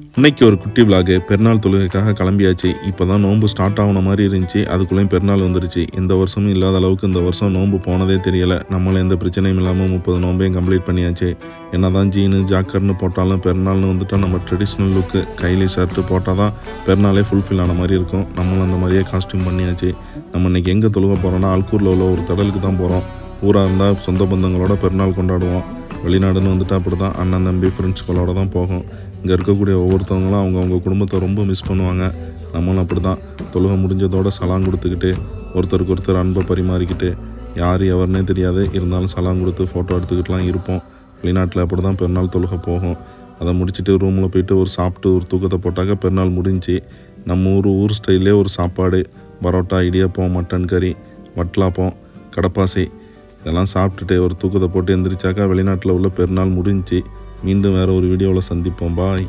இன்னைக்கு ஒரு குட்டி விலாகு. பெருநாள் தொழுகைக்காக கிளம்பியாச்சு. இப்போ தான் நோன்பு ஸ்டார்ட் ஆகுன மாதிரி இருந்துச்சு. அதுக்குள்ளேயும் பெருநாள் வந்துருச்சு. இந்த வருஷமும் இல்லாத அளவுக்கு இந்த வருஷம் நோன்பு போனதே தெரியலை. நம்மளும் எந்த பிரச்சனையும் இல்லாமல் 30 நோன்பையும் கம்ப்ளீட் பண்ணியாச்சு. என்னதான் ஜீனு ஜாக்கர்னு போட்டாலும் பெருநாள்னு வந்துட்டால் நம்ம ட்ரெடிஷ்னல் லுக்கு கைலி ஷர்ட்டு போட்டால் தான் பெருநாளே ஃபுல்ஃபில் ஆன மாதிரி இருக்கும். நம்மளும் அந்த மாதிரியே காஸ்டியூம் பண்ணியாச்சு. நம்ம இன்றைக்கி எங்கே தொழுக போகிறோன்னா அல்கூரில் உள்ள ஒரு தடலுக்கு தான் போகிறோம். ஊராக இருந்தால் சொந்த பந்தங்களோட பெருநாள் கொண்டாடுவோம். வெளிநாடுன்னு வந்துட்டு அப்படி தான் அண்ணன் தம்பி ஃப்ரெண்ட்ஸ்களோட தான் போகும். இங்கே இருக்கக்கூடிய ஒவ்வொருத்தவங்களும் அவங்க குடும்பத்தை ரொம்ப மிஸ் பண்ணுவாங்க. நம்மளும் அப்படி தான் தொழுகை முடிஞ்சதோடு சலாம் கொடுத்துக்கிட்டு ஒருத்தருக்கு ஒருத்தர் அன்பை பரிமாறிக்கிட்டு யார் எவருனே தெரியாது, இருந்தாலும் சலாம் கொடுத்து ஃபோட்டோ எடுத்துக்கிட்டுலாம் இருப்போம். வெளிநாட்டில் அப்படி தான் பெருநாள் தொழுகை போகும். அதை முடிச்சுட்டு ரூமில் போயிட்டு ஒரு சாப்பிட்டு ஒரு தூக்கத்தை போட்டாக்க பெருநாள் முடிஞ்சு. நம்ம ஊர் ஸ்டைல்லே ஒரு சாப்பாடு, பரோட்டா, இடியாப்பம், மட்டன் கறி, வட்டலாப்பம், கடப்பாசி இதெல்லாம் சாப்பிட்டுட்டு ஒரு தூக்கத்தை போட்டு எந்திரிச்சாக்கா வெளிநாட்டில் உள்ள பெருநாள் முடிஞ்சு. மீண்டும் வேறு ஒரு வீடியோவில் சந்திப்போம். பாய்.